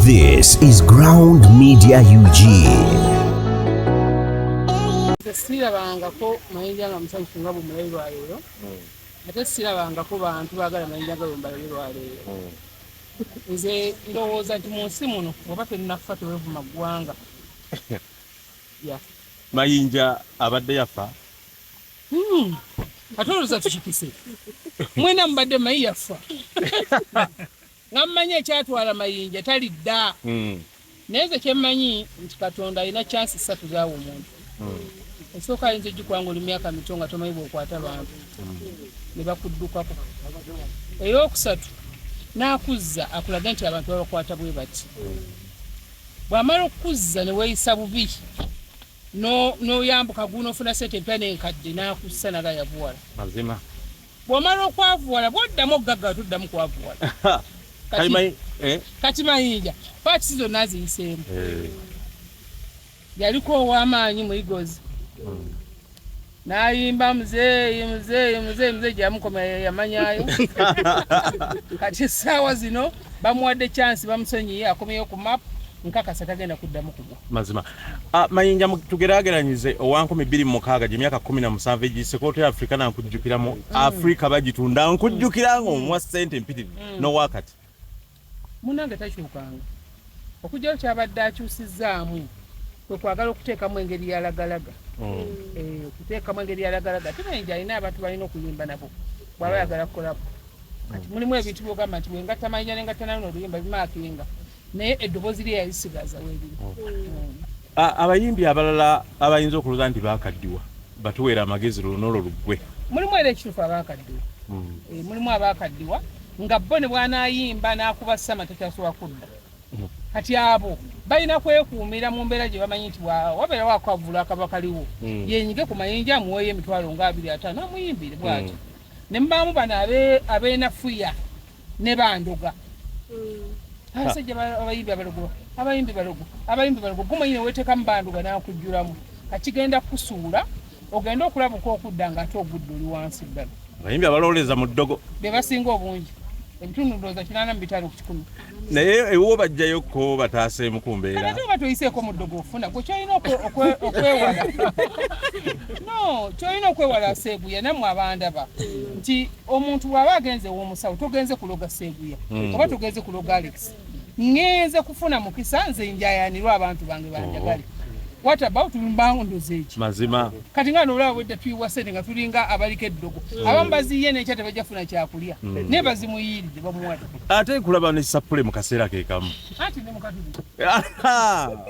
This is Ground Media UG. Sirabangako Mayinja nga musanyufu nga bwe lwaleero ate sirabangako bantu baagala Mayinja nga bwe mbalabye lwaleero. Nze ndowooza nti mu nsi muno oba tennafa tewevuma ggwanga. Mayinja abadde yafa? Ate olowooza tukikise mwena mubadde mayi yafa nga mmanyi ekyatwala Mayinja talidda. Naye nze kyemmanyi nti Katonda alina chansi 3 zaawa omuntu. Esooka ayinza egikwanga oli myaka mito nga tomanyi bw'okwata bantu ne bakuddukako. Eyookusatu n'akuzza akulaga nti abantu babakwata bwe bati. Bw'amala okuzza ne weeyisa bubi n'oyambuka gunoofuna sente empya n'enkadde n'akussa naga yavuwala. Mazima. Bw'omala okwavuwala bw'oddamu oggagga tuddamu kwavuwala. Kati Mayinja paati zonna aziyiseemu. Yaliko ow'amaanyi muyigozi. N'ayimba muzeeyi gyamukoma yamanyayo. Kati essaawa zino bamuwadde chansi bamusonyiye akomyeyo ku map nkakasa tagenda kuddamu kugwa. Mazima. Mayinja tugeraageranyize owa 2026 gy'emyaka 17 egiyise kooto ya Afrika nankujjukiramu Afrika bagitunda nkujjukira ng'omuwa ssente mpitirivu n'owakati. Munnange takyukanga. Okugyayo kyabadde akyusizzaamu kwe kwagala okuteekamu engeri yalagalaga. Okuteekamu engeri yalagalaga. Mayinja alina abantu balina okuyimba nabo bw'aba yagala kukolako. Kati mulimu ebintu by'ogamba nti bw'engatta Mayinja n'engatta nayo n'oluyimba bimaakinga. Naye eddoboozi lye yalisigaza weeriri. Abayimbi abalala abayinza okulooza nti baakaddiwa batuweera amagezi luno lugwe. Mulimu era ekituufu abaakaddiwa. Mulimu abaakaddiwa nga bo ne bw'anaayimba n'akuba ssama takyasobola kudda. Kati abo balina kwekuumira mu mbeera gye bamanyi nti wabeera wakwavula akaba kaliwo yenyige ku Mayinja amuweeyo emitwalo nga 25 amuyimbire bw'ati. Ne mubaamu bano ab'enafuya ne bandoga. Abasajja abayimbi balogo gumanyi ne weeteekamu bandoga n'akujjulamu kakigenda kusuula ogenda okulabuka okudda ng'ate ogudde oli wansi ddala. Abayimbi abalooleza mu ddogo be basinga obungi ebitundu ndowooza 85 ku 100. naye ewo bajjayokko bataaseemu ku mbeera. Ate oba toyiseeko mu ddogo ofuna gwe kyolina okwewala. No, kyolina okwewala Seeguya nammwe abandaba nti omuntu bw'aba agenze ew'omusawo togenze kuloga Seeguya oba togenze kuloga Alex. Ngenze kufuna mukisa nze njayanirwa abantu bange banjagale. What about mbango ndozeeki? Mazima. Kati nga n'olaba wedda tuyiwa ssente nga tulinga abaliko eddogo. Abamu baziye n'ekya tebajjafuna kyakulya. Naye bazimuyiiridde bamuwadde. Ate kulaba ne sapule mu kaseera ke kamu. Anti ne mukatuliki.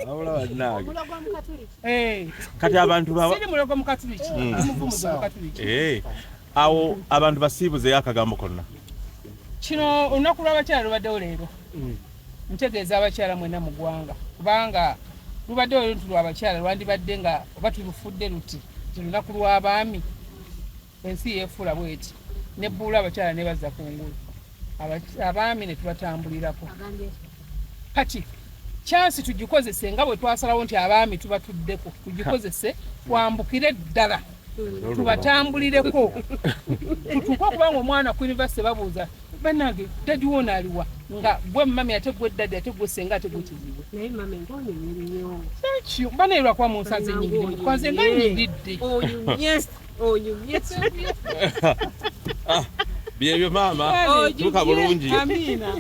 Awulaba nnaage. Mulogo mukatuliki. Kati abantu siri mulogo mukatuliki. Muvumuzi mukatuliki. Awo abantu basiibuzeeyo akagambo konna. Kino olunaku lw'abakyala lubaddewo leero. Ntegeeza abakyala mwena mu ggwanga. Kubanga lubaddewo leero nti lw'abakyala lwandibadde nga oba tulufudde luti lunaku lw'abaami ensi yeefuula bweti nebbuula abakyala ne bazza ku ngulu abaami ne tubatambulirako. Kati chansi tugikozese nga bwe twasalawo nti abaami tubatuddeko tugikozese twambukire ddala tubatambulireko tutuuke okubanga omwana ku yunivasite babuuza bannange dadi wona aliwa nga gwe mami ate gwe dadi ate gwe senga ate gwe kizibu naye mami ngone nyiriyo ekyo banairwa kwa mu nsanze nyingiri kwanze nga nyingidde yes byebyo maama tuka bulungi. Amina.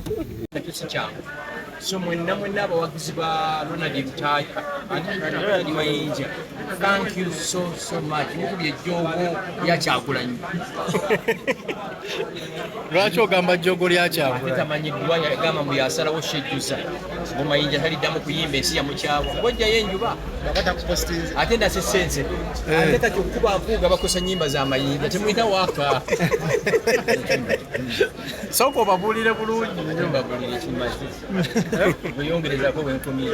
So mwenna abawagizi ba Ronald Ebitagambika and Mayinja, thank you so much. Mukubye ejjoogo lya Kyagulanyi. Lwaki ogamba jjogo lya Kyagulanyi? Tamanyiddwa yagamba mbu yasalawo shejjuza mu Mayinja taliddamu kuyimba ensi ya mukyawa. Wajjayo enjuba ate ndasessense ate kati okuba nkuuga bakosa nnyimba za Mayinja temulina waaka. Sooka obabuulire bulungi. Mbabuulire kimazi. Bweyongerezako bwenkomye.